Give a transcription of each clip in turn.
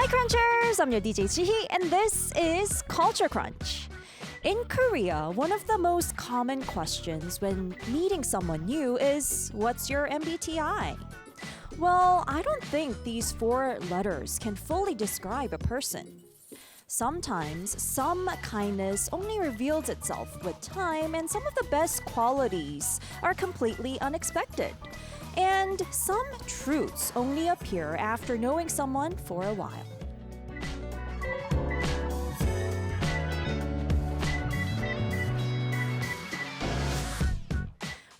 Hi Crunchers! I'm your DJ Chihi and this is Culture Crunch. In Korea, one of the most common questions when meeting someone new is, what's your MBTI? Well, I don't think these 4 letters can fully describe a person. Sometimes, some kindness only reveals itself with time, and some of the best qualities are completely unexpected. And some truths only appear after knowing someone for a while.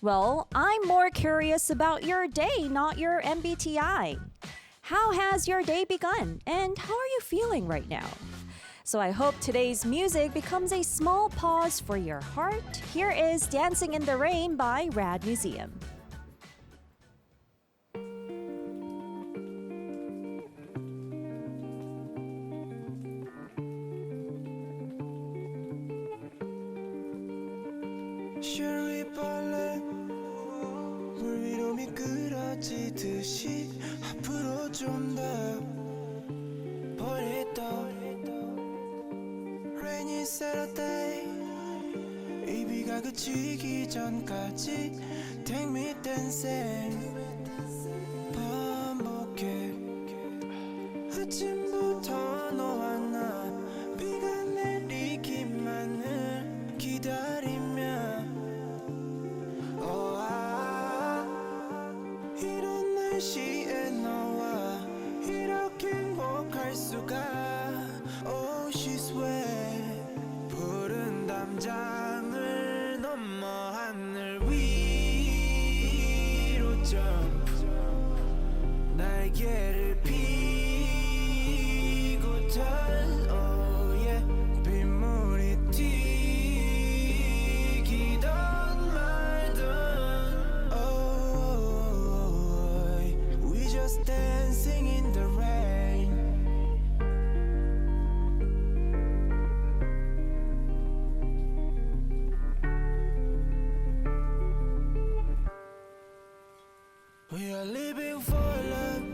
Well, I'm more curious about your day, not your MBTI. How has your day begun? And how are you feeling right now? So I hope today's music becomes a small pause for your heart. Here is Dancing in the Rain by Rad Museum. 물 위로 미끄러지듯이 앞으로 좀 더 버렸다 Rainy Saturday 이 비가 그치기 전까지 Take me dancing 반복해 아침부터 너와 나 비가 내리기만을 기다리며 이런 날씨에 너와 이렇게 행복할 수가 Oh she's wet 푸른 담장을 넘어 하늘 위로 jump 날개를 펴고 turn Oh yeah 빗물이 튀기던 말던 Oh we just dancing in the rain We are living for love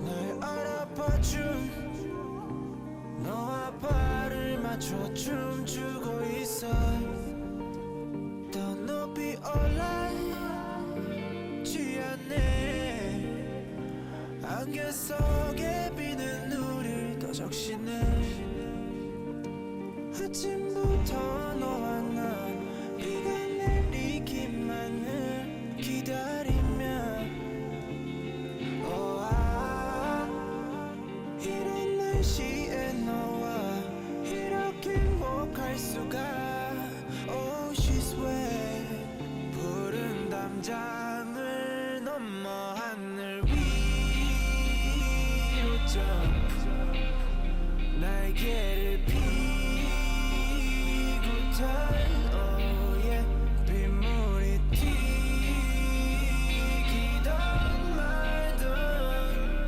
날 알아봐준 너와 발을 맞춰 춤추고 있어 더 높이 올라 취하네 안개 속에 비는 우릴 더 적시네 아침부터 너와 나 비가 내리기만을 기다리며 이런 날씨에 너와 이렇게 행복할 수가 Oh she's wet 푸른 담장을 넘어 하늘 위로 jump 날개를 펴고 turn Oh yeah 빗물이 튀기던 말던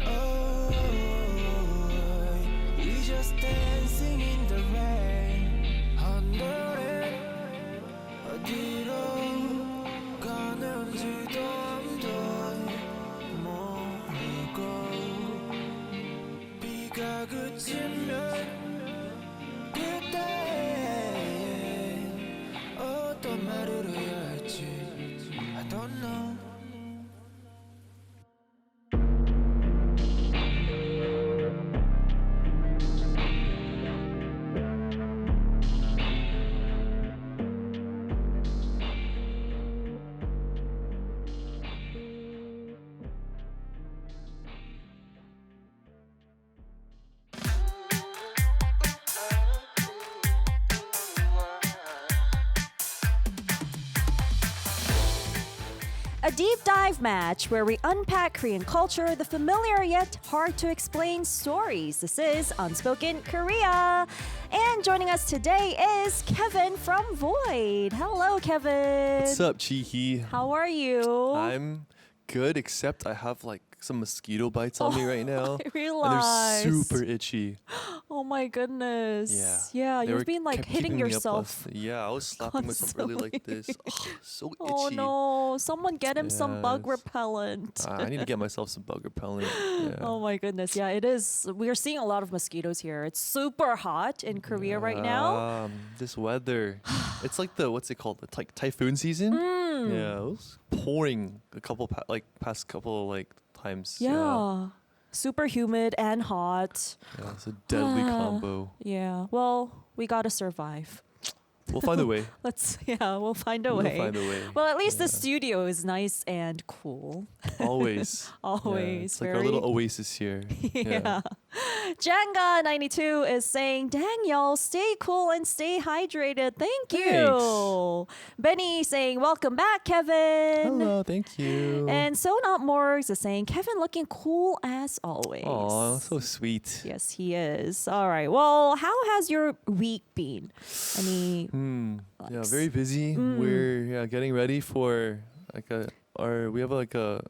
Oh we just dancing in the rain 오늘은 어디로 가는지도 모르고 비가 그치면 그때 어떤 말을 해야 할지 I don't know A deep dive match where we unpack Korean culture, the familiar yet hard to explain stories. This is Unspoken Korea. And joining us today is Kevin from Void. Hello, Kevin. What's up, Chi-hee? How are you? I'm good, except I have like some mosquito bites on me right now. I realize. And they're super itchy. Oh my goodness. Yeah. They you've were been like kept hitting keeping me up yourself. yeah, I was slapping myself really like this. So itchy. Oh no, someone get him some bug Yes. repellent. I need to get myself some bug repellent. Yeah. Oh my goodness. Yeah, it is. We are seeing a lot of mosquitoes here. It's super hot in Korea right now. This weather, it's like what's it called? It's like typhoon season. Yeah, it was pouring a couple past couple like times. Yeah. Super humid and hot. Yeah, it's a deadly combo. Yeah. Well, we got to survive. We'll find a way. We'll find a We'll way. find a way. Well, at least the studio is nice and cool. Always. Always. Yeah, it's like our little oasis here. Yeah. Jenga92 is saying, dang, y'all, stay cool and stay hydrated. Thank you. Benny saying, welcome back, Kevin. Hello, thank you. And So Not Morgs is saying, Kevin looking cool as always. Oh, so sweet. Yes, he is. All right. Well, how has your week been? Any Yeah, very busy. We're getting ready for we have like a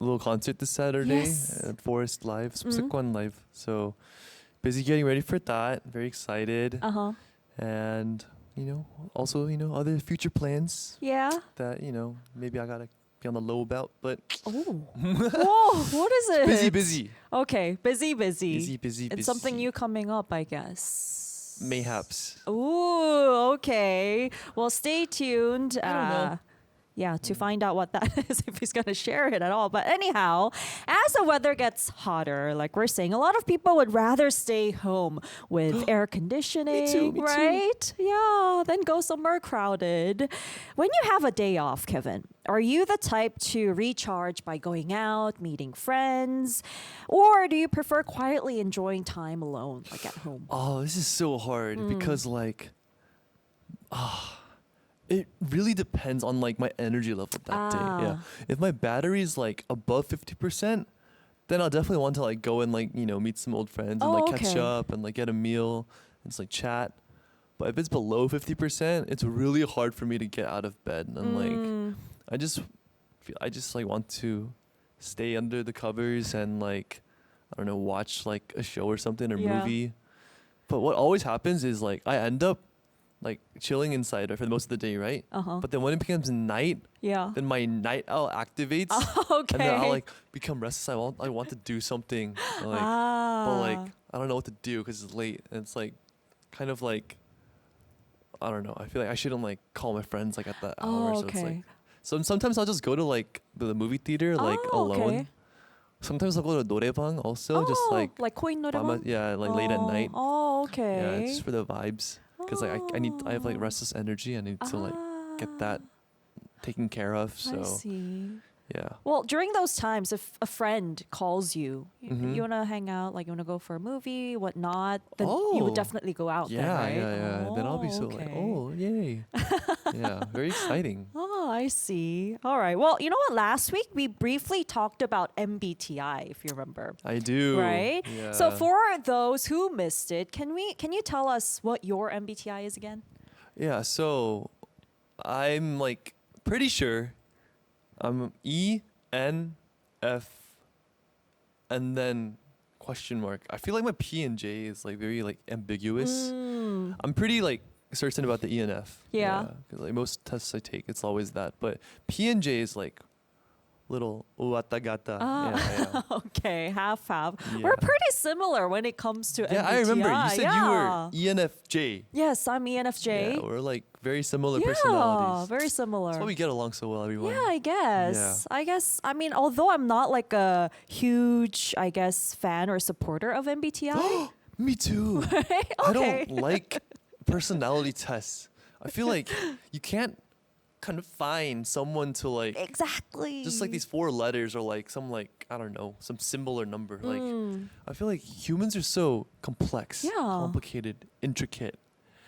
little concert this Saturday Yes. at Forest Live, Subsequent Live. So busy getting ready for that. Very excited. And also other future plans Yeah. that maybe I gotta be on the low about, but Oh. Whoa, what is it? busy. Okay, busy. Busy. It's something new coming up, I guess. Mayhaps. Ooh, okay. Well, stay tuned. I don't know. Yeah, to find out what that is, if he's going to share it at all. But anyhow, as the weather gets hotter, like we're saying, a lot of people would rather stay home with air conditioning, me too. right? Yeah, then go somewhere crowded. When you have a day off, Kevin, are you the type to recharge by going out, meeting friends? Or do you prefer quietly enjoying time alone, like at home? Oh, this is so hard because it really depends on like my energy level that day. Yeah. If my battery is like above 50%, then I'll definitely want to like go and like, meet some old friends and like catch up and like get a meal and just like chat. But if it's below 50%, it's really hard for me to get out of bed and like I just like want to stay under the covers and like I don't know, watch like a show or something or movie. But what always happens is like I end up like chilling inside for most of the day, right? But then when it becomes night, then my night owl activates, Okay. and then I'll like become restless. I want to do something, but like I don't know what to do because it's late, and it's like kind of like I don't know. I feel like I shouldn't like call my friends like at that hour. So it's like sometimes I'll just go to like the movie theater like alone. Okay. Sometimes I'll go to 노래방 also, just like 코인 by 노래방? like late at night. Oh, Yeah, okay. just for the vibes. Because like I have like restless energy. I need to like get that taken care of. So I see. yeah. Well, during those times, if a friend calls you, you want to hang out, like you want to go for a movie, whatnot, then you would Oh. definitely go out then, right? Yeah. Then I'll be so like, okay. oh yay. Yeah, very exciting. Oh, I see. All right. Well, you know what? Last week we briefly talked about MBTI, if you remember. I do. Right? Yeah. So for those who missed it, can you tell us what your MBTI is again? Yeah. So I'm like pretty sure I'm ENF and then question mark. I feel like my P and J is like very like ambiguous. I'm pretty like certain about the ENF. Yeah. 'Cause, like most tests I take, it's always that. But P and J is like little uwata gata. Yeah. Okay, half. Yeah. We're pretty similar when it comes to Yeah, MBTI. I remember you said you were Yeah. ENFJ. Yes, I'm ENFJ. Yeah, we're like very similar Yeah, personalities. very similar. That's why we get along so well, everyone. Yeah, I guess. I mean, although I'm not like a huge, I guess, fan or supporter of MBTI. Me too. Okay. I don't like personality tests. I feel like you can't kind of find someone to like Exactly. just like these 4 letters or like some like I don't know, some symbol or number. Like I feel like humans are so complex, Yeah. complicated, intricate.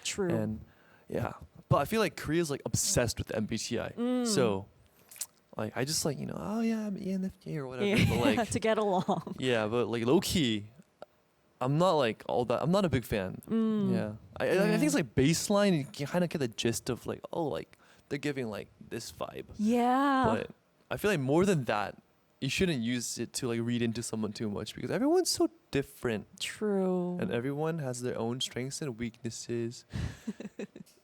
True. And yeah. But I feel like Korea's like obsessed with MBTI. So like I just like, oh yeah, I'm ENFJ or whatever. Yeah, But like to get along. yeah, but like low key, I'm not like all that. I'm not a big fan. Yeah, I think it's like baseline. You can kind of get the gist of like, oh, like they're giving like this vibe. Yeah. But I feel like more than that, you shouldn't use it to like read into someone too much because everyone's so different. True. And everyone has their own strengths and weaknesses.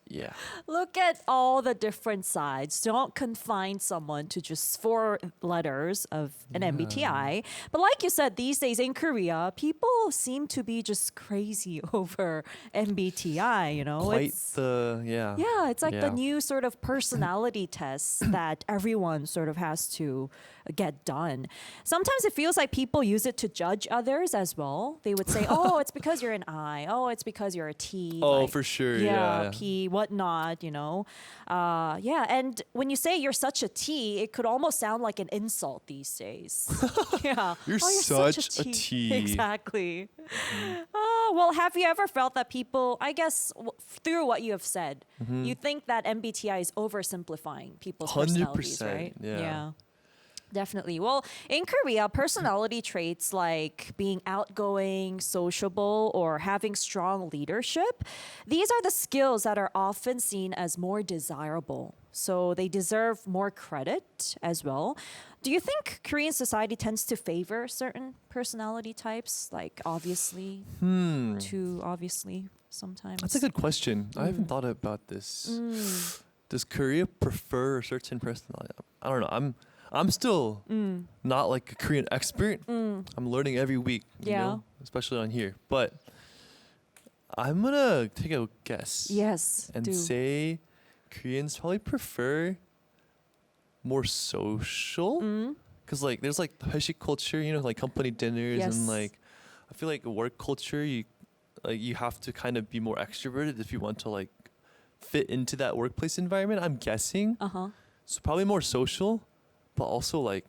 Yeah. Look at all the different sides. Don't confine someone to just 4 letters of an MBTI. But like you said, these days in Korea, people seem to be just crazy over MBTI, you know? Quite It's- the, yeah. Yeah, it's like the Yeah. new sort of personality test that everyone sort of has to get done. Sometimes it feels like people use it to judge others as well. They would say, oh, it's because you're an I. Oh, it's because you're a T. Oh, like, for sure. yeah, Yeah. P, whatnot, you know. Yeah, and when you say you're such a T, it could almost sound like an insult these days. Yeah. You're oh, such a T. Exactly. Well, have you ever felt that people, I guess, through what you have said, you think that MBTI is oversimplifying people's personalities, 100%, right? yeah. Definitely. Well, in Korea, personality traits like being outgoing, sociable, or having strong leadership, these are the skills that are often seen as more desirable. So they deserve more credit as well. Do you think Korean society tends to favor certain personality types, like obviously, too obviously sometimes? That's a good question. I haven't thought about this. Does Korea prefer a certain personality? I don't know. I'm still not like a Korean expert. I'm learning every week, you Yeah. know, especially on here. But I'm gonna take a guess. Yes. And do. say Koreans probably prefer more social. Cause like there's like the 회식 culture, you know, like company dinners Yes. and like I feel like work culture. You have to kind of be more extroverted if you want to like fit into that workplace environment. I'm guessing. Uh-huh. So probably more social, but also like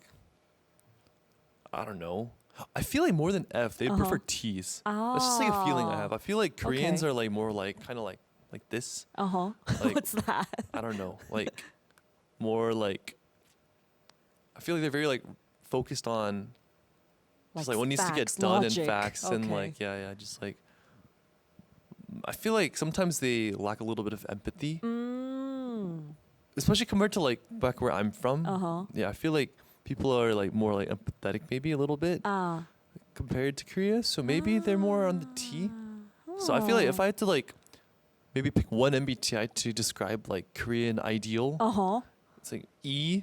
I don't know. I feel like more than F, they prefer T's. That's just like a feeling I have. I feel like Koreans Okay. are like more like kind of like this. Uh-huh. Like, What's that? I don't know. Like more like I feel like they're very like focused on just like what needs to get facts, done logic. and facts and Okay. like yeah, just like I feel like sometimes they lack a little bit of empathy. Especially compared to like back where I'm from. Uh-huh. Yeah, I feel like people are like more like empathetic maybe a little bit Ah. compared to Korea. So maybe they're more on the T. So I feel like if I had to like maybe pick one MBTI to describe like Korean ideal, Uh-huh. it's like E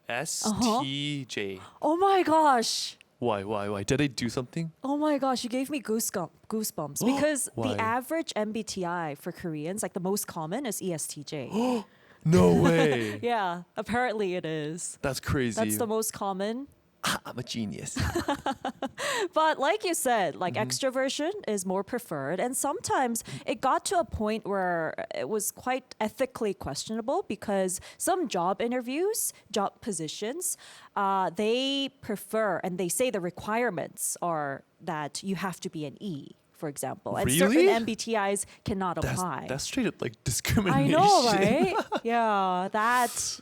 S Uh-huh. T J. Oh my gosh. Why? Did I do something? Oh my gosh, you gave me goosebumps because Why? the average MBTI for Koreans, like the most common, is ESTJ. No way. Yeah, apparently it is. That's crazy. That's the most common. I'm a genius. But like you said, like extroversion is more preferred. And sometimes it got to a point where it was quite ethically questionable because some job interviews, job positions, they prefer and they say the requirements are that you have to be an E, for example. And Really? certain MBTIs cannot apply. That's straight up like I discrimination. know, right? Yeah, that's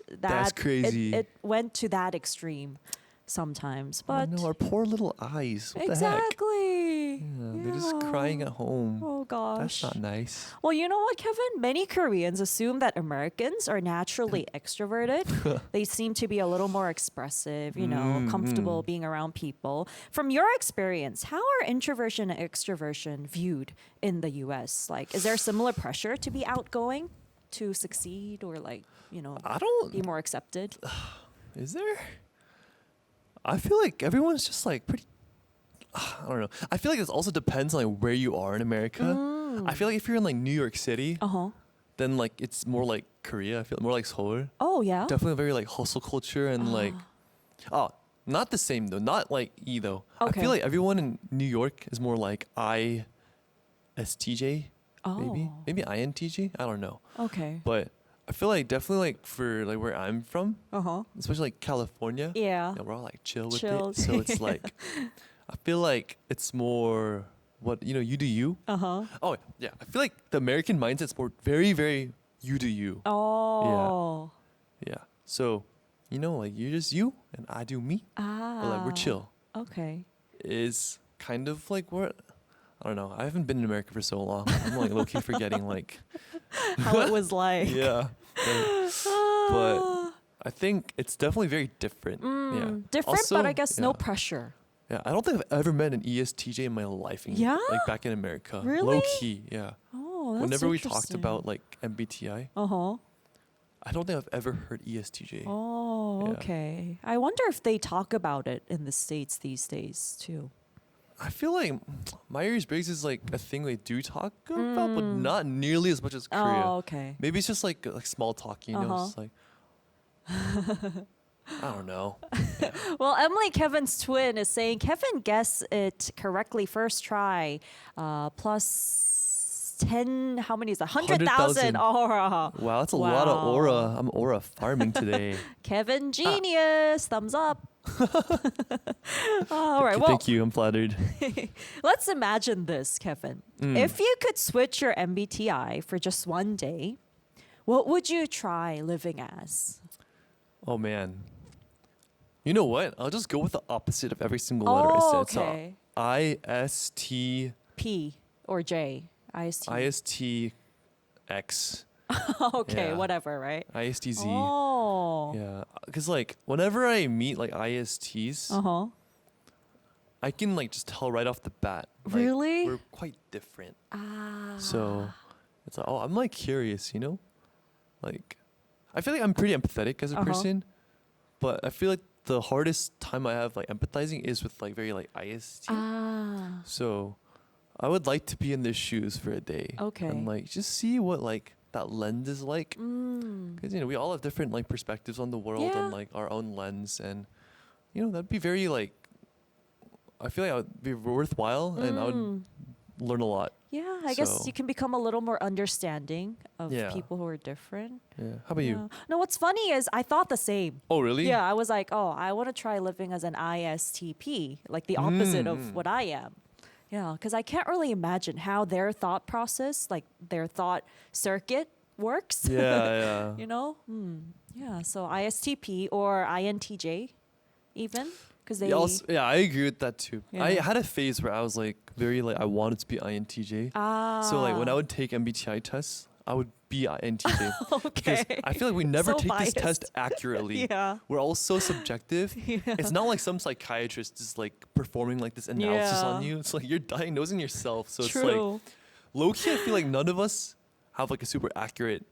crazy. It went to that extreme sometimes, I but know our poor little eyes. What the heck? exactly. Yeah, they're just crying at home. Oh gosh. That's not nice. Well, you know what, Kevin? Many Koreans assume that Americans are naturally extroverted. They seem to be a little more expressive, you know, comfortable being around people. From your experience, how are introversion and extroversion viewed in the US? Like, is there similar pressure to be outgoing to succeed or like, you know, I don't. be more accepted? Is there? I feel like everyone's just like pretty. I don't know. I feel like it also depends on like where you are in America. I feel like if you're in like New York City, Uh-huh. then like it's more like Korea. I feel more like Seoul. Oh, yeah. Definitely very like hustle culture and like. Oh, not the same though. Not like E though. I Okay. feel like everyone in New York is more like ISTJ. Maybe Oh. INTJ. I don't know. Okay. But I feel like definitely like for like where I'm from, Uh-huh. especially like California. Yeah. We're all like chill with Chill. it. So it's like I feel like it's more what you know, you do you. Uh-huh. Oh yeah. I feel like the American mindset's more very, very you do you. Oh. Yeah. So, you know, like you're just you and I do me. Ah. But like we're chill. Okay. Is kind of like what I don't know. I haven't been in America for so long. I'm like low key forgetting like How it was like. yeah. But I think it's definitely very different. Yeah. Different, Also, but I guess no yeah. pressure. Yeah, I don't think I've ever met an ESTJ in my life. Yeah? Like back in America. Really? Low key, yeah. Oh, that's Whenever we talked interesting. about like MBTI, Uh-huh. I don't think I've ever heard ESTJ. Oh, Yeah. okay. I wonder if they talk about it in the States these days too. I feel like Myers-Briggs is like a thing they do talk about, but not nearly as much as Korea. Oh, okay. Maybe it's just like small talk, you know? Uh-huh. It's like I don't know. Well, Emily, Kevin's twin, is saying Kevin guessed it correctly first try. Plus 10, how many is that? 100,000 100,000. aura. Wow, that's a lot of Wow. aura. I'm aura farming today. Kevin, genius. Thumbs up. All right. Well, Thank you. I'm flattered. let's imagine this, Kevin. If you could switch your MBTI for just one day, what would you try living as? Oh man. You know what? I'll just go with the opposite of every single letter I said. Okay. So IST P or J? IST. ISTX Okay, Yeah. whatever, right? ISTZ. Oh. Yeah, because like whenever I meet like ISTs, Uh-huh. I can like just tell right off the bat. Like, Really? We're quite different. Ah. So it's like, oh, I'm like curious, you know? Like, I feel like I'm pretty empathetic as a Uh-huh. person, but I feel like the hardest time I have like empathizing is with like very like IST. Ah. So I would like to be in their shoes for a day. Okay. And like just see what like that lens is like. Mm. Because, you know, we all have different like perspectives on the world Yeah. and like our own lens. And, you know, that'd be very like, I feel like it would be worthwhile and I would learn a lot. Yeah, I guess So- you can become a little more understanding of Yeah. people who are different. Yeah. How about you? Yeah. No, what's funny is I thought the same. Oh, really? Yeah, I was like, oh, I want to try living as an ISTP, like the opposite of what I am. Yeah, because I can't really imagine how their thought process, like their thought circuit works. Yeah, yeah. You know? Yeah, so ISTP or INTJ even. Because they. Yeah, I agree with that too. I Yeah. had a phase where I was like very like I wanted to be INTJ. So like when I would take MBTI tests, I would be INTJ. Because Okay. I feel like we never So take this biased. test accurately. Yeah. We're all so subjective. It's not like some psychiatrist is like performing like this analysis on Yeah. you. It's like you're diagnosing yourself. So it's True. like low key, I feel like none of us have like a super accurate.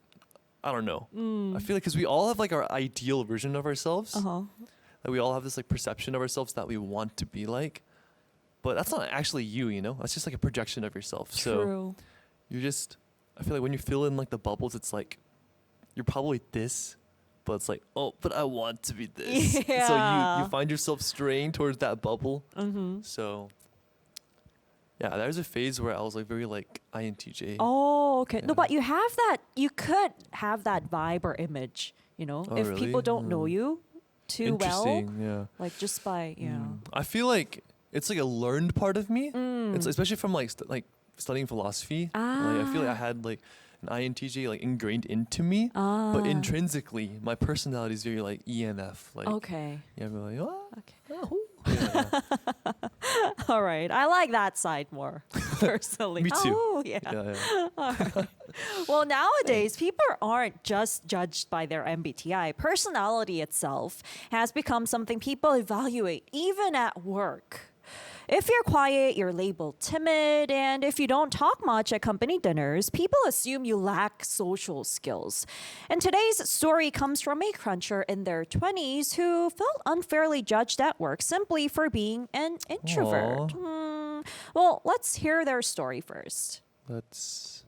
I don't know. I feel like because we all have like our ideal version of ourselves. Uh-huh. Like we all have this like perception of ourselves that we want to be like, but that's not actually you. You know, that's just like a projection of yourself. So True. you're just. I feel like when you fill in like the bubbles, it's like you're probably this, but it's like, oh, but I want to be this. So Yeah. you find yourself straying towards that bubble. Mm-hmm. So yeah, there was a phase where I was like very like INTJ. Oh, okay. No, Yeah. but you have that. You could have that vibe or image. You know, Oh, if really? people don't know you too well, Interesting. Yeah. like just by I feel like it's like a learned part of me. Mm. It's especially from like studying philosophy. Like, I feel like I had like an INTJ like ingrained into me, but intrinsically my personality is very like ENF. Like Okay. yeah, I'm like oh, Okay. oh. Yeah, All right. I like that side more personally. Me too. Oh, yeah. yeah. Well, nowadays, people aren't just judged by their MBTI. Personality itself has become something people evaluate even at work. If you're quiet, you're labeled timid, and if you don't talk much at company dinners, people assume you lack social skills. And today's story comes from a cruncher in their 20s who felt unfairly judged at work simply for being an introvert. Well, let's hear their story first. Let's.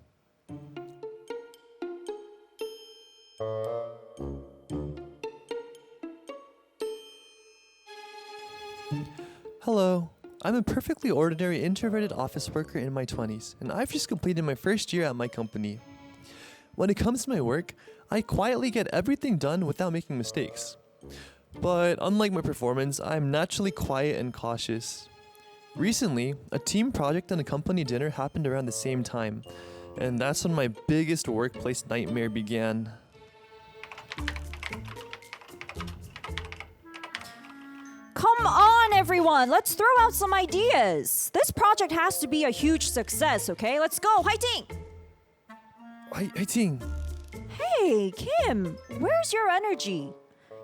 Hello. I'm a perfectly ordinary introverted office worker in my 20s, and I've just completed my first year at my company. When it comes to my work, I quietly get everything done without making mistakes. But unlike my performance, I'm naturally quiet and cautious. Recently, a team project and a company dinner happened around the same time, and that's when my biggest workplace nightmare began. Come on, everyone. Let's throw out some ideas. This project has to be a huge success, okay? Let's go. Fighting! Hi, Ting. Hey, Kim, where's your energy?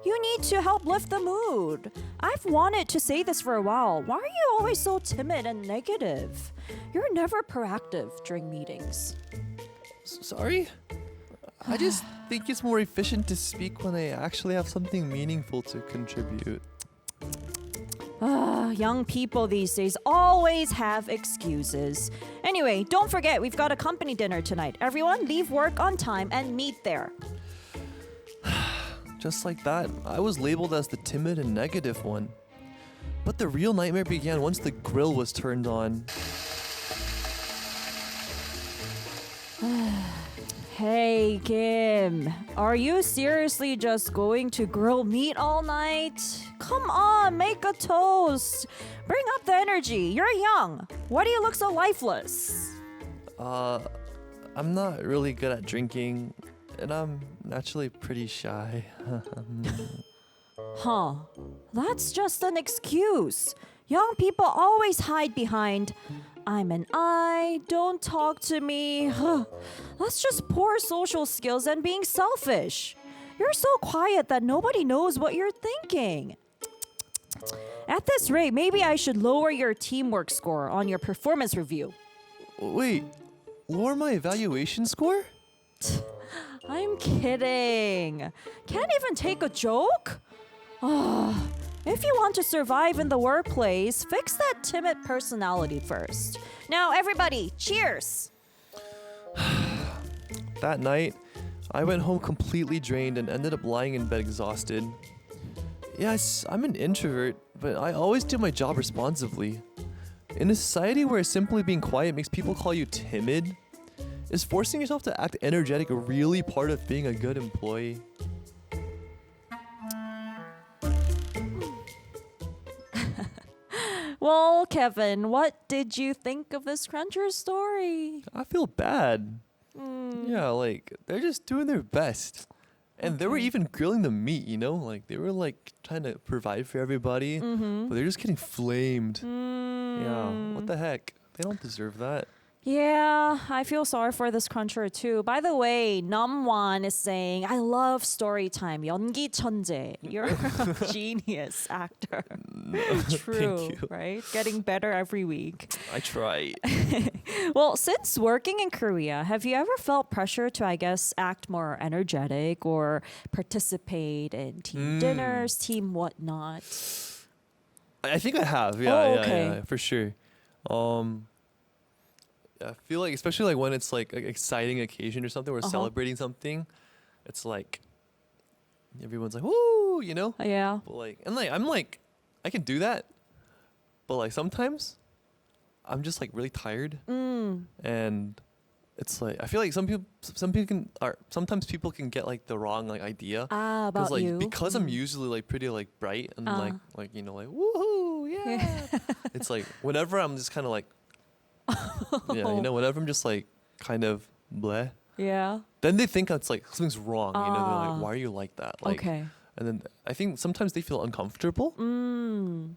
You need to help lift the mood. I've wanted to say this for a while. Why are you always so timid and negative? You're never proactive during meetings. Sorry? I just think it's more efficient to speak when I actually have something meaningful to contribute. Young people these days always have excuses. Anyway, don't forget we've got a company dinner tonight. Everyone leave work on time and meet there. Just like that, I was labeled as the timid and negative one. But the real nightmare began once the grill was turned on. Hey, Kim, are you seriously just going to grill meat all night? Come on, make a toast. Bring up the energy. You're young. Why do you look so lifeless? I'm not really good at drinking, and I'm naturally pretty shy. Huh. That's just an excuse. Young people always hide behind, I'm an I, don't talk to me. That's just poor social skills and being selfish. You're so quiet that nobody knows what you're thinking. At this rate, maybe I should lower your teamwork score on your performance review. Wait, lower my evaluation score? I'm kidding. Can't even take a joke? If you want to survive in the workplace, fix that timid personality first. Now, everybody, cheers! That night, I went home completely drained and ended up lying in bed exhausted. Yes, I'm an introvert, but I always do my job responsibly. In a society where simply being quiet makes people call you timid, is forcing yourself to act energetic really part of being a good employee? Well, Kevin, what did you think of this Cruncher story? I feel bad. Yeah, like they're just doing their best. And they were even grilling the meat, you know? Like they were like trying to provide for everybody, but they're just getting flamed. Yeah, what the heck? They don't deserve that. Yeah, I feel sorry for this Cruncher too. By the way, Numwan is saying, I love story time. 연기 천재. You're a genius actor. True, Thank you. right? Getting better every week. I try. Well, since working in Korea, have you ever felt pressure to, I guess, act more energetic or participate in team dinners, team whatnot? I think I have. Yeah, Oh, yeah, okay. yeah, for sure. I feel like, especially like when it's like an exciting occasion or something, we're celebrating something. It's like everyone's like, "Woo!" You know. Yeah. But like, and like, I'm like, I can do that, but like sometimes, I'm just like really tired, and it's like I feel like some people can, or sometimes people can get like the wrong like idea. About like you. because I'm usually like pretty like bright and like you know like woohoo yeah. It's like whenever I'm just kind of like yeah, you know, whenever I'm just like kind of bleh, Yeah. then they think it's like something's wrong. You know, they're like, why are you like that? Like, Okay. and then I think sometimes they feel uncomfortable.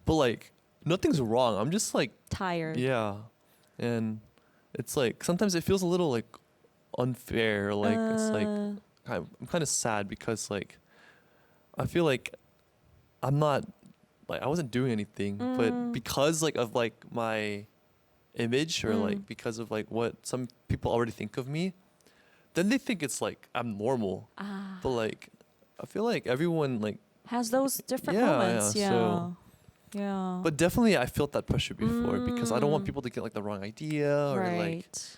But like nothing's wrong. I'm just like Tired. yeah, and it's like sometimes it feels a little like unfair. Like it's like I'm kind of sad because like I feel like I'm not like I wasn't doing anything, but because like of like my image or like because of like what some people already think of me, then they think it's like I'm normal. But like I feel like everyone like Has those different Yeah, moments. yeah, Yeah. so- Yeah. but definitely I felt that pressure before because I don't want people to get like the wrong idea or like right.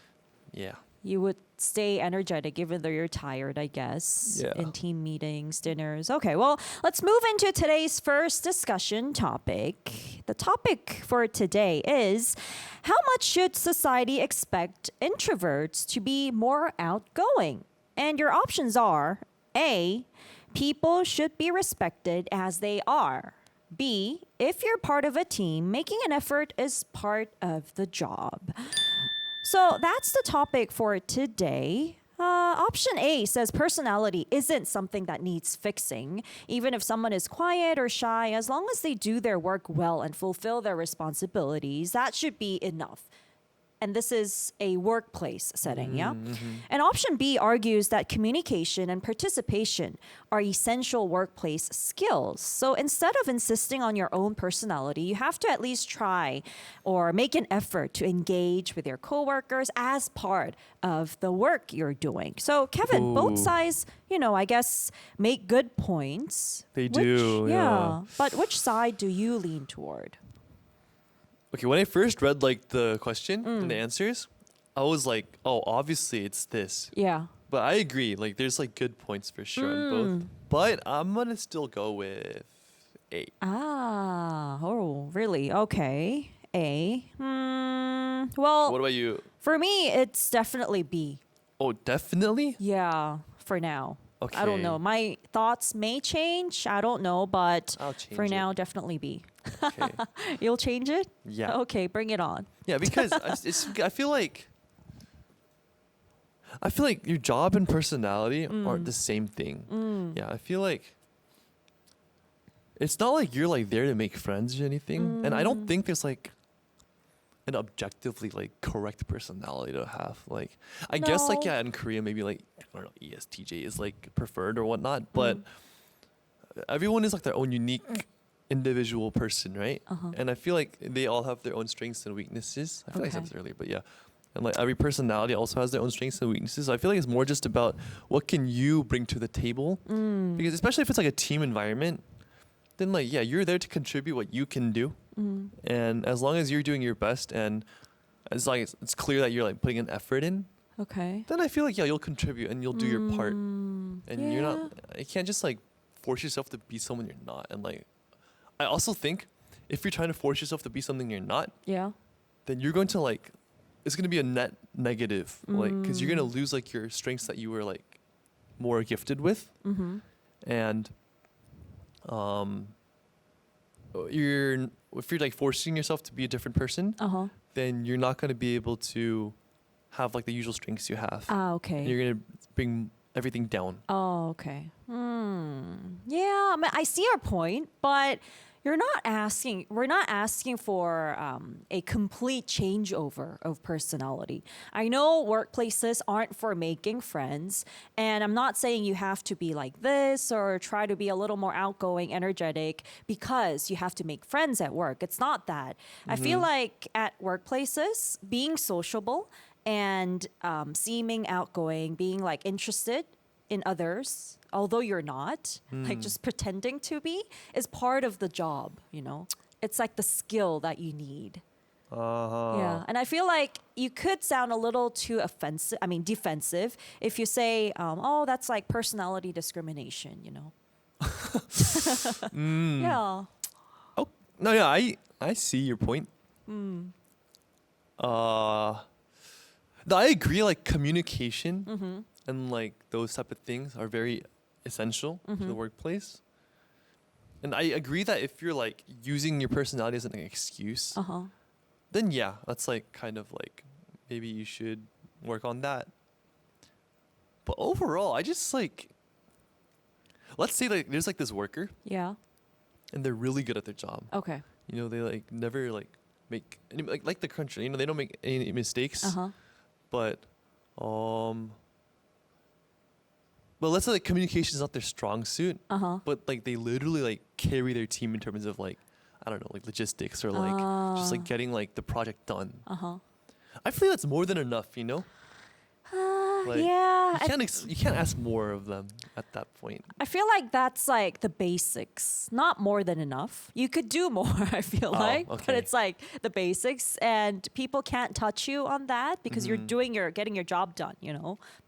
yeah. You would stay energetic even though you're tired, I guess, Yeah. in team meetings, dinners. Okay, well, let's move into today's first discussion topic. The topic for today is how much should society expect introverts to be more outgoing? And your options are A, people should be respected as they are. B, if you're part of a team, making an effort is part of the job. So that's the topic for today. Option A says personality isn't something that needs fixing. Even if someone is quiet or shy, as long as they do their work well and fulfill their responsibilities, that should be enough. And this is a workplace setting, yeah? And option B argues that communication and participation are essential workplace skills. So instead of insisting on your own personality, you have to at least try or make an effort to engage with your coworkers as part of the work you're doing. So Kevin, both sides, I guess make good points. They do, yeah. But which side do you lean toward? Okay, when I first read like the question and the answers, I was like, oh, obviously it's this. Yeah. But I agree, like there's like good points for sure on both. But I'm gonna still go with A. Oh, really? Okay. A. Well, What about you? for me, it's definitely B. Oh, definitely? Yeah, for now. I don't Okay. know. My thoughts may change. I don't know, but I'll change for it. now, definitely B. Okay. You'll change it? Yeah. Okay, bring it on. Yeah, because I feel like your job and personality aren't the same thing. Yeah, I feel like it's not like you're like there to make friends or anything. And I don't think there's like an objectively like correct personality to have. Like I guess like No. yeah, in Korea maybe like I don't know, ESTJ is like preferred or whatnot, but everyone is like their own unique individual person, right? And I feel like they all have their own strengths and weaknesses. I feel like I said Okay. this earlier, but yeah. And like every personality also has their own strengths and weaknesses. So I feel like it's more just about what can you bring to the table. Because especially if it's like a team environment, then like yeah, you're there to contribute what you can do. And as long as you're doing your best and as long as it's clear that you're like putting an effort in, Okay. then I feel like yeah, you'll contribute and you'll do your part. And you're not you can't just like force yourself to be someone you're not. And like I also think if you're trying to force yourself to be something you're not, Yeah. then you're going to like it's going to be a net negative, like because you're going to lose like your strengths that you were like more gifted with. And if you're like forcing yourself to be a different person, then you're not going to be able to have like the usual strengths you have. Okay. You're going to bring everything down. Oh, okay. Yeah, I mean, I see your point, but we're not asking for a complete changeover of personality. I know workplaces aren't for making friends, and I'm not saying you have to be like this or try to be a little more outgoing, energetic because you have to make friends at work. It's not that. I feel like at workplaces, being sociable and seeming outgoing, being like interested in others, although you're not, like just pretending to be, is part of the job, It's like the skill that you need. Yeah, and I feel like you could sound a little too defensive if you say, oh, that's like personality discrimination, Yeah. Oh, no, yeah, I see your point. No, I agree. Like communication and like those type of things are very essential to the workplace. And I agree that if you're like using your personality as an excuse, then yeah, that's like kind of like maybe you should work on that. But overall, I just like let's say like there's like this worker Yeah. and they're really good at their job. Okay. They like never like make any like the cruncher. They don't make any mistakes. But let's say like communication is not their strong suit. But like they literally like carry their team in terms of like I don't know, like logistics or like just like getting like the project done. I feel that's more than enough, Like, yeah. you can't ask more of them at that point. I feel like that's like the basics, not more than enough. You could do more, I feel like, but okay. it's like the basics, and people can't touch you on that because you're getting your job done,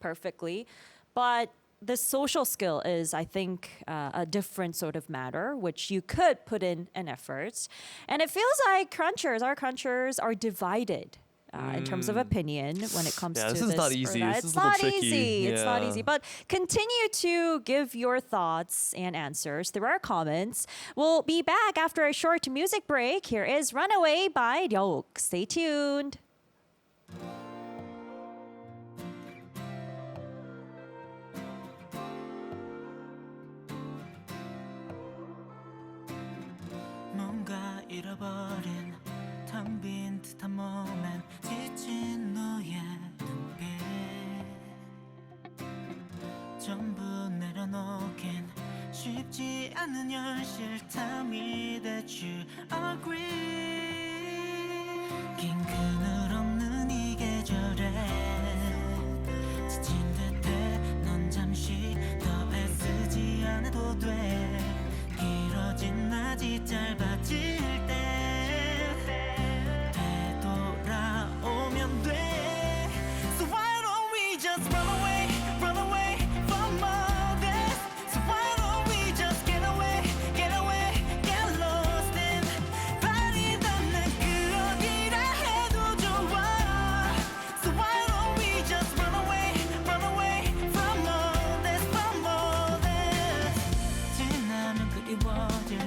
perfectly. But the social skill is, I think, a different sort of matter, which you could put in an effort. And it feels like our crunchers are divided. In terms of opinion, when it comes to this is not easy. or that. This It's is a little not tricky. easy. It's not Yeah. easy. But continue to give your thoughts and answers through our comments. We'll be back after a short music break. Here is Runaway by Ryuk. Stay tuned. 뭔가 잃어버린 텅 빈 듯한 몸엔 지친 쉽지 않은 현실 Tell me that you agree 긴 그늘 없는 이 계절에 지친 듯해 넌 잠시 더 애쓰지 않아도 돼 길어진 낮이 짧아질 때 되돌아오면 돼 So why don't we just run away from all this So why don't we just get away get lost in 발이 닿는 그 어디라 해도 좋아 So why don't we just run away from all this 지나면 그리워질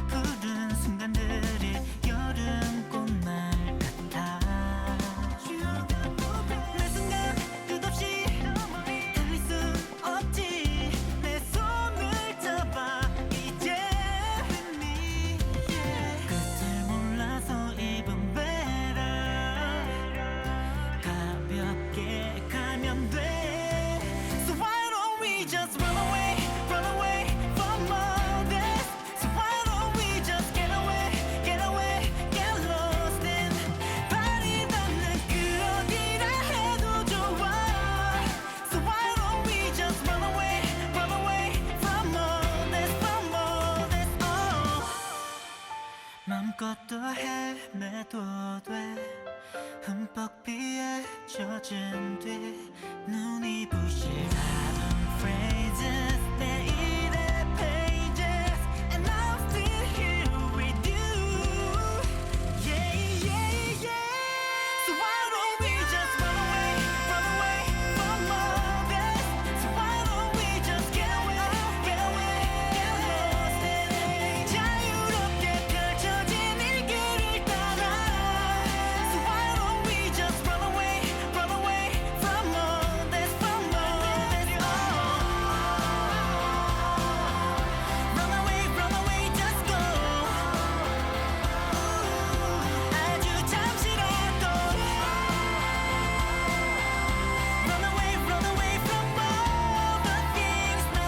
푸른 순간들이 여름꽃날 같아 매 순간 끝없이 달릴 수 없지 내 손을 잡아 이제 with me 끝을 몰라서 입은 better 가볍게 가면 돼 So why don't we just run away from all this So why don't we just get lost in 발이 닿는 그 어디라 해도 좋아 So why don't we just run away from all this 맘껏 또 헤매도 돼 흠뻑 비에 젖은 뒤 눈이 부실 하던 phrases 내일의 pages And I'm still here with you yeah So why don't we just run away from all this So why don't we just get lost in 자유롭게 펼쳐진 이 길을 따라 So why don't we just run away from all this Run away just go 아주 잠시라도 Run away from all the things no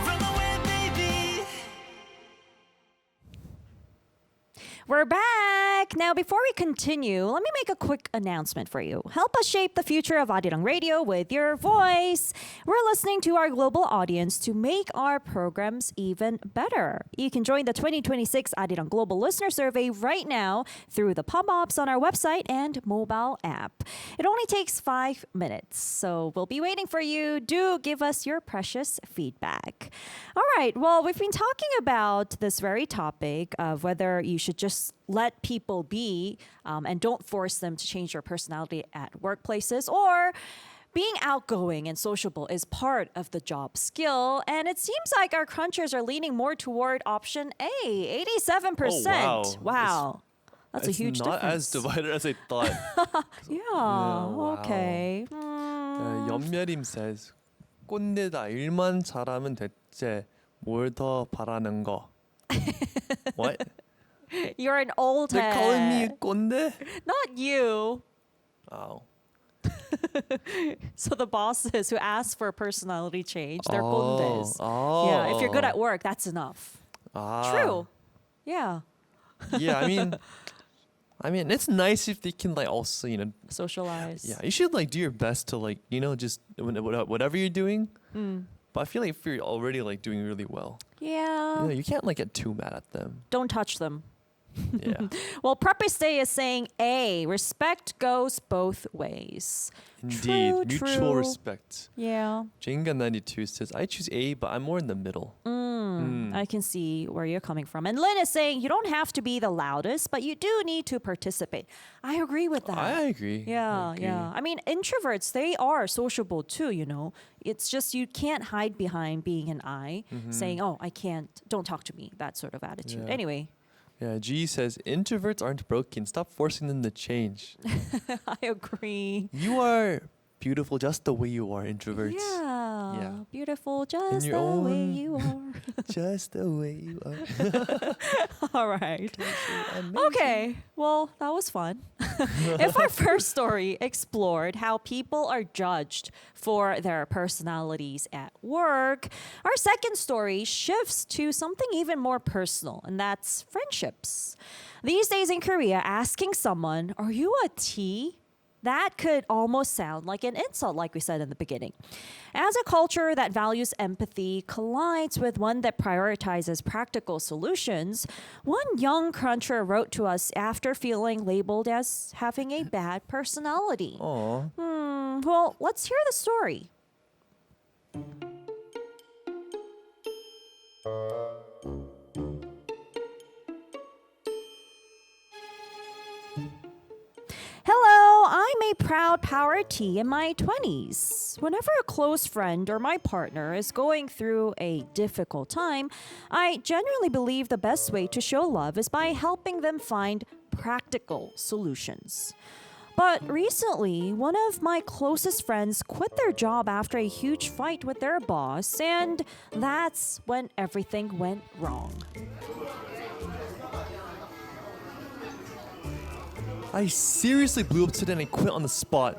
Run away baby We're back! Now, before we continue, let me make a quick announcement for you. Help us shape the future of Arirang Radio with your voice. We're listening to our global audience to make our programs even better. You can join the 2026 Arirang Global Listener Survey right now through the pop-ups on our website and mobile app. It only takes 5 minutes, so we'll be waiting for you. Do give us your precious feedback. All right, well, we've been talking about this very topic of whether you should just let people be and don't force them to change their personality at workplaces, or being outgoing and sociable is part of the job skill. And it seems like our crunchers are leaning more toward option A, 87%. Wow. That's a huge It's not difference. as divided as I thought. Yeah, wow. okay. 연멸임 says 꼰대다 일만 잘하면 됐지 뭘 더 바라는 거. What? You're an old They're calling me a head. 꼰대? Not you. Oh. So the bosses who ask for a personality change, they're Oh. 꼰대s. Oh. Yeah, if you're good at work, that's enough. Ah. True. Yeah. Yeah, I mean, it's nice if they can like also, Socialize. yeah, you should like do your best to like, just whatever you're doing. But I feel like if you're already like doing really well, Yeah. you can't like get too mad at them. Don't touch them. Yeah. Well, Preppers Day is saying A, respect goes both ways. Indeed. True, Mutual true. respect. Yeah. Jenga92 says, I choose A, but I'm more in the middle. I can see where you're coming from. And Lynn is saying you don't have to be the loudest, but you do need to participate. I agree with that. I agree. Yeah, I agree. yeah. I mean, introverts, they are sociable too, It's just you can't hide behind being an I, saying, oh, I can't, don't talk to me, that sort of attitude. Yeah. Anyway. Yeah, G says, introverts aren't broken. Stop forcing them to change. I agree. You are beautiful just the way you are, introverts. Yeah. Beautiful just your the way own- you are. Just the way you are. All right. Okay. Well, that was fun. If our first story explored how people are judged for their personalities at work, our second story shifts to something even more personal, and that's friendships. These days in Korea, asking someone, "Are you a T?" that could almost sound like an insult, like we said in the beginning. As a culture that values empathy collides with one that prioritizes practical solutions, one young cruncher wrote to us after feeling labeled as having a bad personality. Aw. Well, let's hear the story. Hello, I'm a proud power T in my 20s. Whenever a close friend or my partner is going through a difficult time, I genuinely believe the best way to show love is by helping them find practical solutions. But recently, one of my closest friends quit their job after a huge fight with their boss, and that's when everything went wrong. I seriously blew up today and I quit on the spot.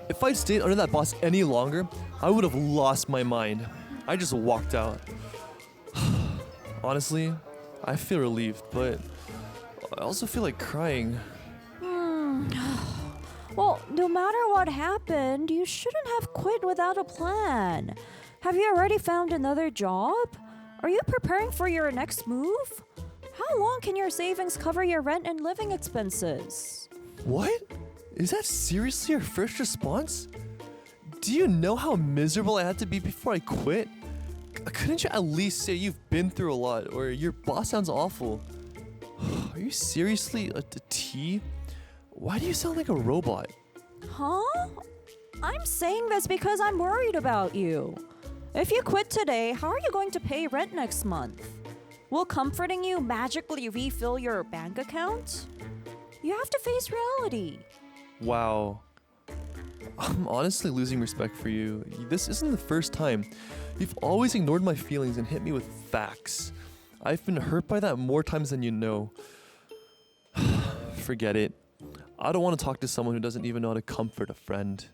If I stayed under that boss any longer, I would have lost my mind. I just walked out. Honestly, I feel relieved, but I also feel like crying. Well, no matter what happened, you shouldn't have quit without a plan. Have you already found another job? Are you preparing for your next move? How long can your savings cover your rent and living expenses? What? Is that seriously your first response? Do you know how miserable I had to be before I quit? Couldn't you at least say you've been through a lot or your boss sounds awful? Are you seriously a T? Why do you sound like a robot? Huh? I'm saying this because I'm worried about you. If you quit today, how are you going to pay rent next month? Will comforting you magically refill your bank account? You have to face reality. Wow. I'm honestly losing respect for you. This isn't the first time. You've always ignored my feelings and hit me with facts. I've been hurt by that more times than you know. Forget it. I don't want to talk to someone who doesn't even know how to comfort a friend.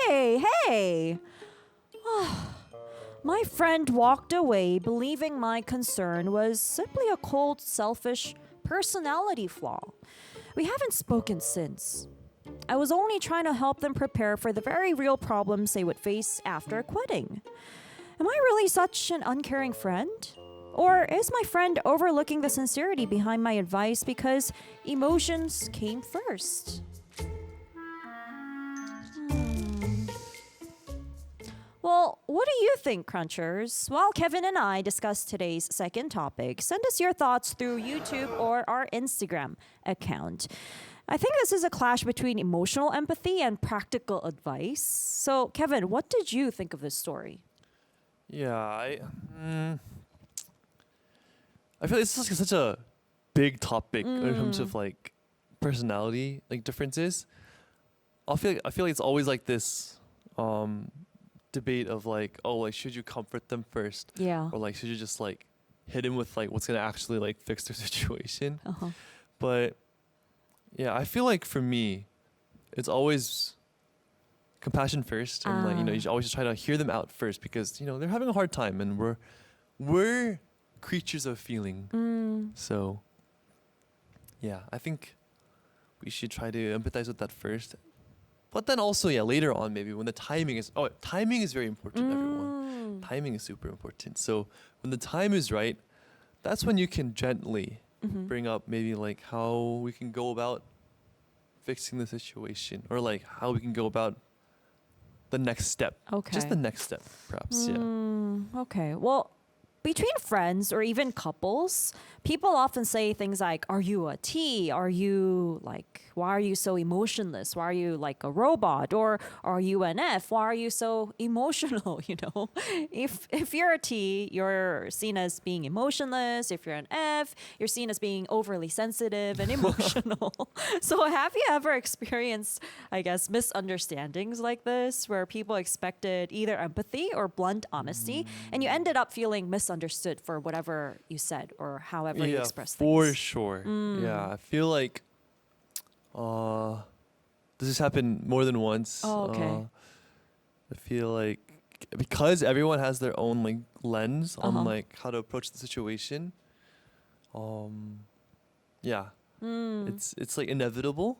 Hey! My friend walked away believing my concern was simply a cold, selfish personality flaw. We haven't spoken since. I was only trying to help them prepare for the very real problems they would face after quitting. Am I really such an uncaring friend? Or is my friend overlooking the sincerity behind my advice because emotions came first? Well, what do you think, Crunchers? While Kevin and I discuss today's second topic, send us your thoughts through YouTube or our Instagram account. I think this is a clash between emotional empathy and practical advice. So, Kevin, what did you think of this story? Yeah, I feel like this is such a big topic in terms of like personality like differences. I feel like it's always like this debate of like, oh, like should you comfort them first, Yeah. or like should you just like hit him with like what's gonna actually like fix their situation? Uh-huh. But yeah, I feel like for me, it's always compassion first, and like you should always just try to hear them out first because they're having a hard time, and we're creatures of feeling. So yeah, I think we should try to empathize with that first. But then also, yeah, later on maybe when the timing is very important, everyone. Timing is super important. So when the time is right, that's when you can gently bring up maybe like how we can go about fixing the situation, or like how we can go about the next step. Okay. Just the next step, perhaps. Yeah. Okay. Well, between friends or even couples, people often say things like, are you a T? Are you like, why are you so emotionless? Why are you like a robot? Or are you an F? Why are you so emotional? You know, if you're a T, you're seen as being emotionless. If you're an F, you're seen as being overly sensitive and emotional. So have you ever experienced, I guess, misunderstandings like this where people expected either empathy or blunt honesty and you ended up feeling misunderstood for whatever you said or however you expressed for things? sure. Yeah, I feel like this has happened more than once. Oh, okay. I feel like because everyone has their own like lens on like how to approach the situation. Yeah, it's like inevitable,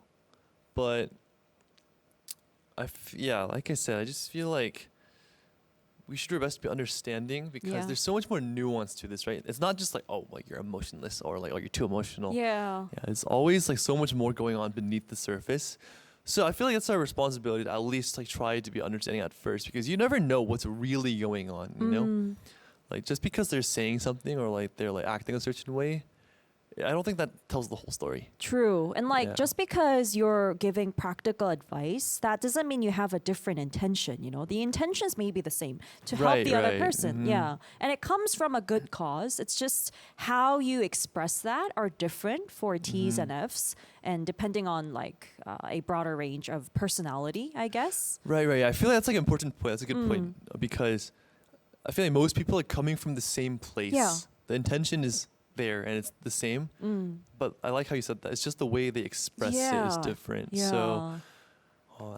but like I said, I just feel like we should do our best to be understanding because there's so much more nuance to this, right? It's not just like, oh, like you're emotionless or like, oh, you're too emotional. Yeah. Yeah, it's always like so much more going on beneath the surface. So I feel like it's our responsibility to at least like try to be understanding at first because you never know what's really going on, you know? Like just because they're saying something or like they're like acting a certain way, I don't think that tells the whole story. True. And like just because you're giving practical advice, that doesn't mean you have a different intention, you know. The intentions may be the same to help the other person. Yeah. And it comes from a good cause. It's just how you express that are different for T's and F's and depending on like a broader range of personality, I guess. Right. I feel like that's like an important point. That's a good point because I feel like most people are coming from the same place. Yeah. The intention is there and it's the same, but I like how you said that. It's just the way they express it is different. So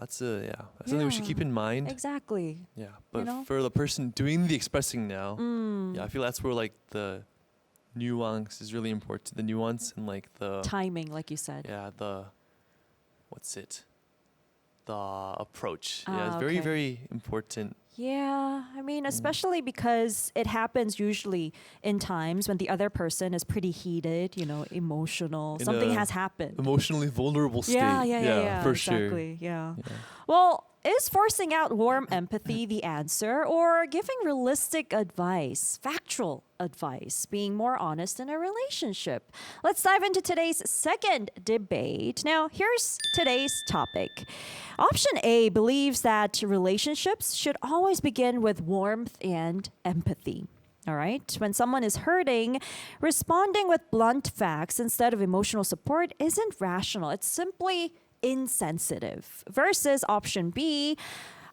that's something we should keep in mind. Exactly. Yeah, but for the person doing the expressing now, I feel that's where like the nuance is really important. The nuance and like the timing, like you said. Yeah, the approach. It's very, very important. Yeah, I mean, especially because it happens usually in times when the other person is pretty heated, you know, emotional. Something has happened. Emotionally vulnerable state. Yeah, for exactly. sure. Yeah. Well, is forcing out warm empathy the answer or giving realistic advice, factual advice, being more honest in a relationship? Let's dive into today's second debate. Now, here's today's topic. Option A believes that relationships should always begin with warmth and empathy. All right. When someone is hurting, responding with blunt facts instead of emotional support isn't rational. It's simply insensitive. Versus option B,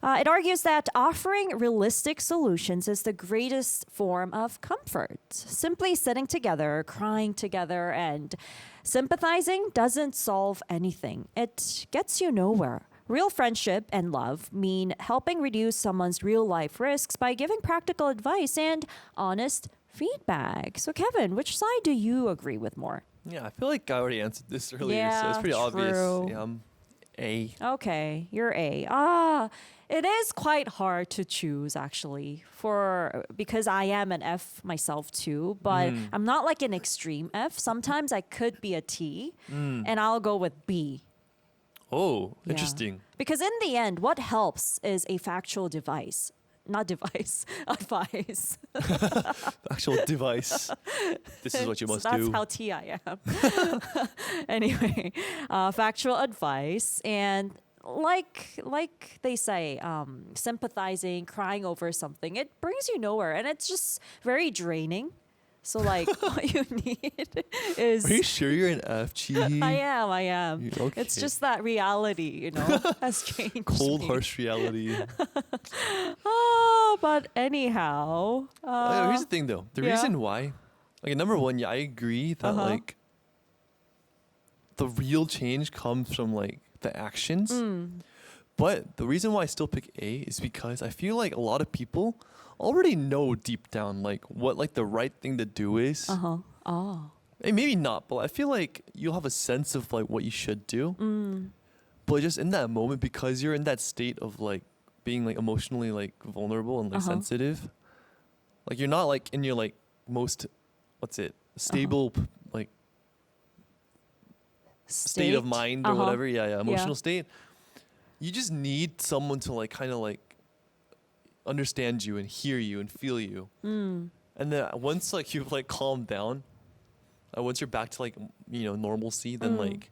it argues that offering realistic solutions is the greatest form of comfort. Simply sitting together, crying together, and sympathizing doesn't solve anything. It gets you nowhere. Real friendship and love mean helping reduce someone's real life risks by giving practical advice and honest feedback. So, Kevin, which side do you agree with more? Yeah, I feel like I already answered this earlier, Yeah, so it's pretty obvious. true. Yeah, A. Okay, you're A. It is quite hard to choose actually because I am an F myself too, but I'm not like an extreme F. Sometimes I could be a T and I'll go with B. Oh, Yeah. interesting. Because in the end, what helps is a factual device. Not device, advice. Actual device. This is what you must That's do. how T I am. Anyway, factual advice and like they say, sympathizing, crying over something, it brings you nowhere, and it's just very draining. So like, what you need is. Are you sure you're an F, Chi? I am. Okay. It's just that reality, you know, has changed. Cold, me. harsh reality. But anyhow. Here's the thing, though. The reason why, like, number one, I agree that like the real change comes from like the actions. But the reason why I still pick A is because I feel like a lot of people already know deep down like what like the right thing to do is. Oh. And maybe not, but I feel like you'll have a sense of like what you should do. But just in that moment, because you're in that state of like being like emotionally like vulnerable and like sensitive, like you're not like in your like most stable like state of mind or whatever. Emotional state. You just need someone to like kind of like understand you and hear you and feel you. And then once like you've like calmed down, once you're back to like normalcy, then like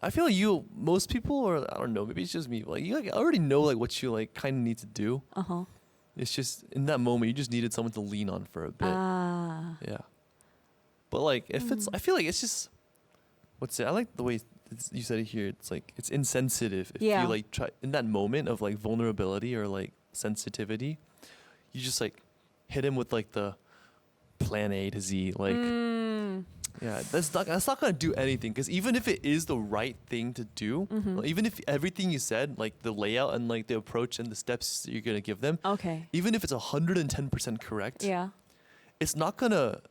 I feel like most people, or I don't know, maybe it's just me, like you like already know like what you like kind of need to do. It's just in that moment you just needed someone to lean on for a bit. Yeah. But like if it's, I feel like it's just, I like the way you said it here. It's like it's insensitive if you like try in that moment of like vulnerability or like sensitivity, you just like hit him with like the plan A to Z, like yeah, that's not gonna do anything, because even if it is the right thing to do, even if everything you said, like the layout and like the approach and the steps that you're gonna give them, even if it's 110% correct, it's not gonna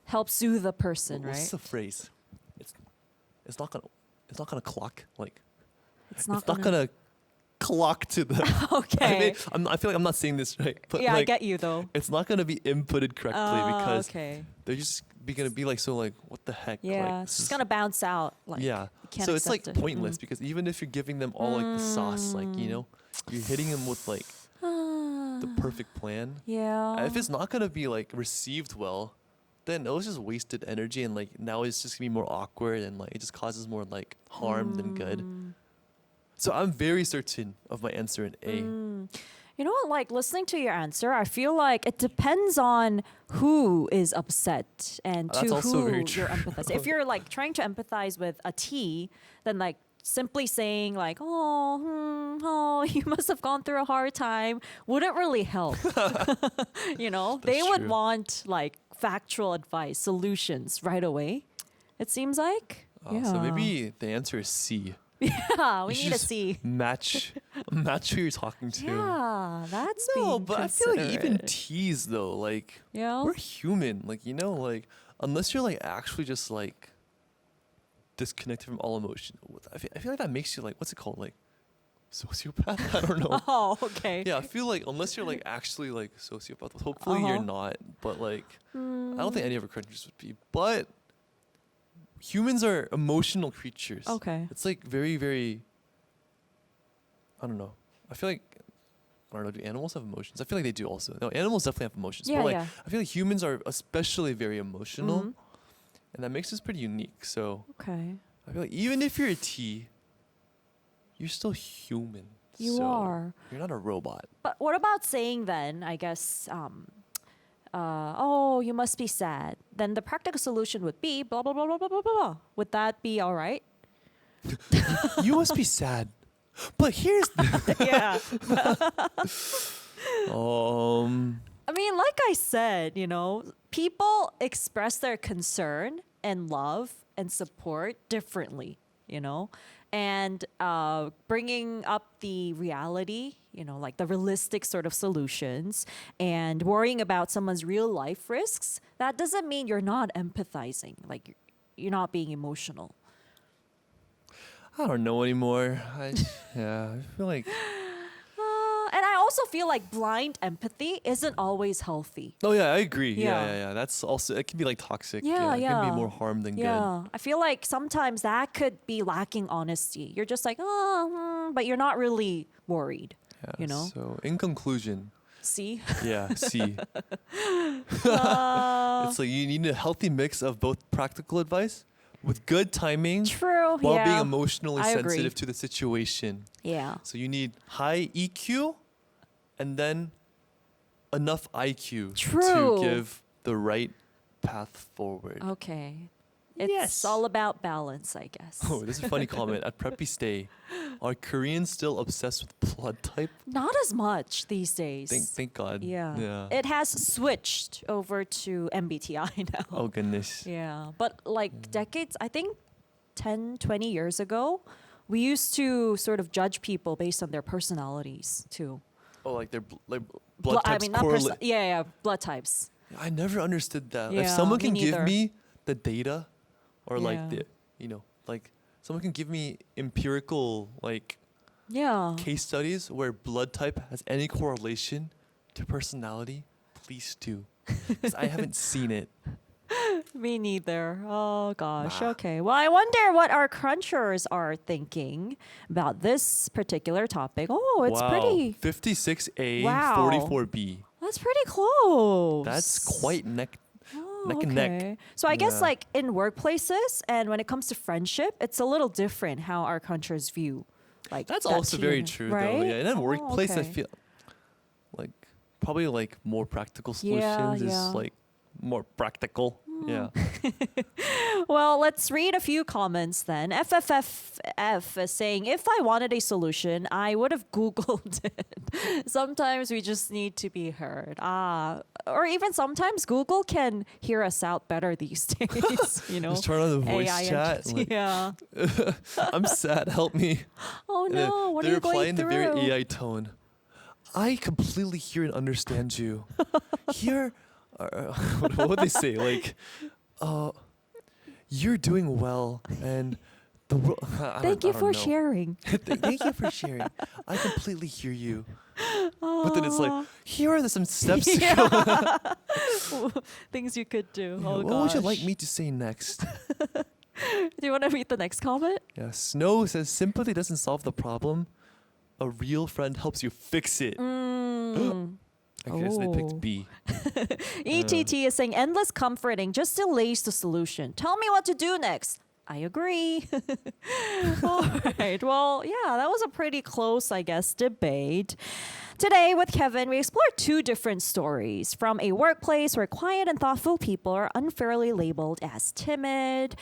help soothe the person, what's right? the phrase? It's not gonna clock, like It's not gonna clock to the Okay. I mean, I feel like I'm not saying this right, but Yeah, like, I get you though. it's not gonna be inputted correctly because Okay. they're just gonna be like, so like what the heck, Yeah, like, it's just gonna bounce out. Like, yeah, you can't so it's like accept it. pointless because even if you're giving them all like the sauce, like you're hitting them with like the perfect plan, Yeah. if it's not gonna be like received well, then it was just wasted energy, and like now it's just gonna be more awkward, and like it just causes more like harm than good. So I'm very certain of my answer in A. You know what? Like listening to your answer, I feel like it depends on who is upset and That's to also who very you're true. empathizing. If you're like trying to empathize with a T, then like simply saying like, oh, you must have gone through a hard time wouldn't really help. They would true. want like factual advice, solutions right away. It seems like. So maybe the answer is C. Yeah, we You should need to just see. match who you're talking to. Yeah, that's No, being but I feel like even considerate. T's though, like Yeah. we're human, like like unless you're like actually just like disconnected from all emotion. I feel like that makes you like, what's it called, like sociopath? I don't know. Oh, okay. Yeah, I feel like unless you're like actually like sociopath, hopefully you're not. But like, I don't think any of our countries would be. But humans are emotional creatures. Okay. It's like very, very. I don't know. I feel like, I don't know. Do animals have emotions? I feel like they do also. No, animals definitely have emotions. Yeah, but like, yeah. I feel like humans are especially very emotional, and that makes us pretty unique. So Okay. I feel like even if you're a T, you're still human. You So are. You're not a robot. But what about saying then, I guess, oh, you must be sad. Then the practical solution would be blah, blah, blah, blah, blah, blah, blah. Would that be all right? You must be sad. But here's Yeah. I I mean, like I said, people express their concern and love and support differently, and bringing up the reality, like the realistic sort of solutions and worrying about someone's real life risks, that doesn't mean you're not empathizing, like you're not being emotional. I don't know anymore. I feel like And I also feel like blind empathy isn't always healthy. I agree. Yeah. Yeah. That's also, it can be like toxic. Yeah, It can be more harm than Yeah, I feel like sometimes that could be lacking honesty. You're just like, but you're not really worried. good. Yeah. So in conclusion, See? yeah, C. It's like you need a healthy mix of both practical advice with good timing True. while yeah. being emotionally I agree. sensitive to the situation. Yeah. So you need high EQ and then enough IQ True. to give the right path forward. Okay. It's Yes. all about balance, I guess. Oh, this is a funny comment. At Preppy Stay, are Koreans still obsessed with blood type? Not as much these days. Thank God. Yeah. It has switched over to MBTI now. Oh goodness. Yeah. But like decades, I think 10, 20 years ago, we used to sort of judge people based on their personalities too. Oh, like their blood types not correlate. yeah, blood types. I never understood that. Yeah, If someone me can give neither. me the data, or like Yeah. the, like someone can give me empirical like Yeah. case studies where blood type has any correlation to personality, please do. Because I haven't seen it. Me neither. Oh gosh. Nah. Okay. Well, I wonder what our crunchers are thinking about this particular topic. Oh, it's wow. pretty. 56A, Wow. 44B. That's pretty close. That's quite neck and okay. neck. So I guess Yeah. like in workplaces and when it comes to friendship, it's a little different how our countries view like That's that also very tier, true, right? though. Yeah, in a workplace, I okay. feel like probably like more practical Yeah, solutions yeah. is like more practical. Yeah. Well, let's read a few comments then. FFFF is saying, if I wanted a solution, I would have Googled it. Sometimes we just need to be heard. Or even sometimes Google can hear us out better these days. You know, Just turn on the voice AI chat. and- like, yeah. I'm sad. Help me. Oh And then no, what are they you reply going in the through? very AI tone. I completely hear and understand you. Here, what would they say? Like, you're doing well, and the world. Thank you for sharing. Thank you for sharing. I completely hear you. But then it's like, here are some steps to go. Things you could do. Oh What would you like gosh. me to say next? Do you want to read the next comment? Yeah, Snow says sympathy doesn't solve the problem. A real friend helps you fix it. I guess they Oh. picked B. ETT is saying endless comforting just delays the solution. Tell me what to do next. I agree. All right. Well, yeah, that was a pretty close, I guess, debate. Today with Kevin, we explored two different stories from a workplace where quiet and thoughtful people are unfairly labeled as timid,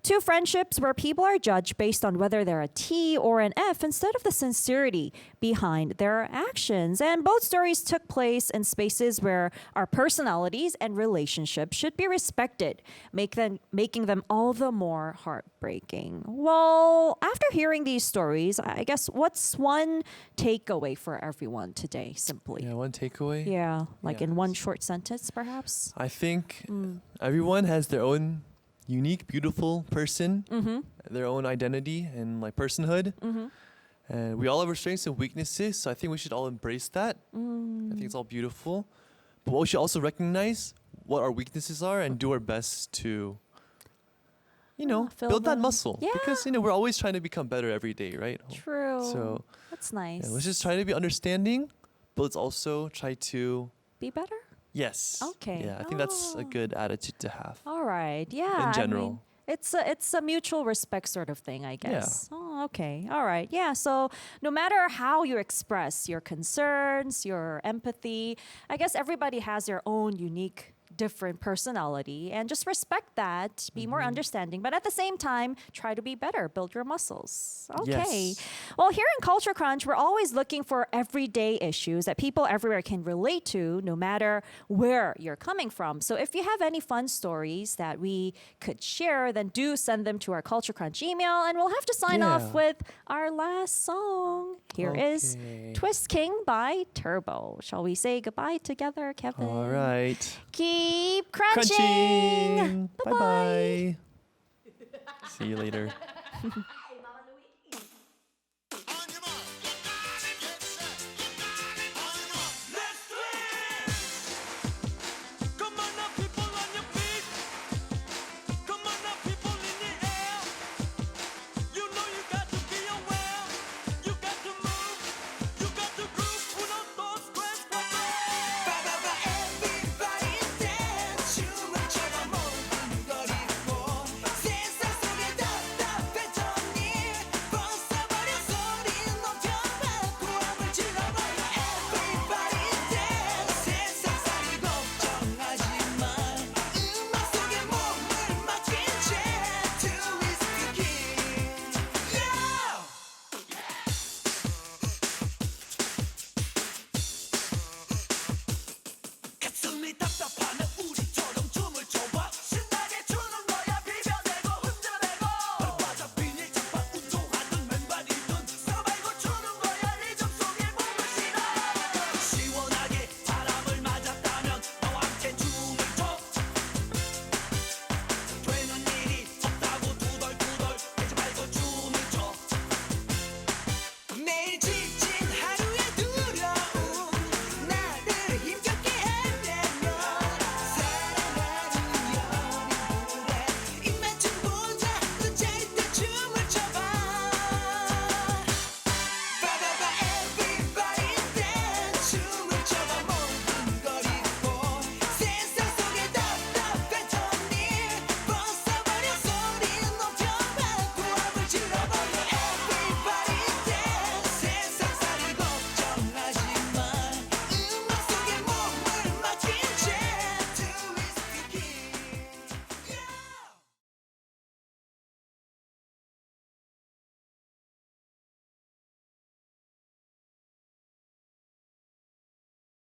to friendships where people are judged based on whether they're a T or an F instead of the sincerity behind their actions. And both stories took place in spaces where our personalities and relationships should be respected, making them all the more heartbreaking. Well, after hearing these stories, I guess what's one takeaway for everyone today, simply? Yeah, one takeaway. Yeah, like in Yeah. one short sentence, perhaps? I think everyone has their own unique, beautiful person, their own identity and like personhood. And we all have our strengths and weaknesses, so I think we should all embrace that. I think it's all beautiful. But we should also recognize what our weaknesses are and do our best to, fill build that them. muscle. Yeah. Because, we're always trying to become better every day, right? True. So That's nice. let's just try to be understanding, but let's also try to, Be better? yes. Okay. Yeah, I think that's a Oh. good attitude to have. All right. Yeah. In general. It's a mutual respect sort of thing, I guess. Oh, okay. All right. Yeah. So no matter how you express your concerns, your empathy, I guess everybody has their own unique different personality and just respect that, be more understanding, but at the same time, try to be better, build your muscles. Okay. Yes. Well, here in Culture Crunch, we're always looking for everyday issues that people everywhere can relate to, no matter where you're coming from. So if you have any fun stories that we could share, then do send them to our Culture Crunch email, and we'll have to sign off Yeah. with our last song. Here is Okay. Twist King by Turbo. Shall we say goodbye together, Kevin? All right. Keep crunching. Crunching. Bye bye. See you later.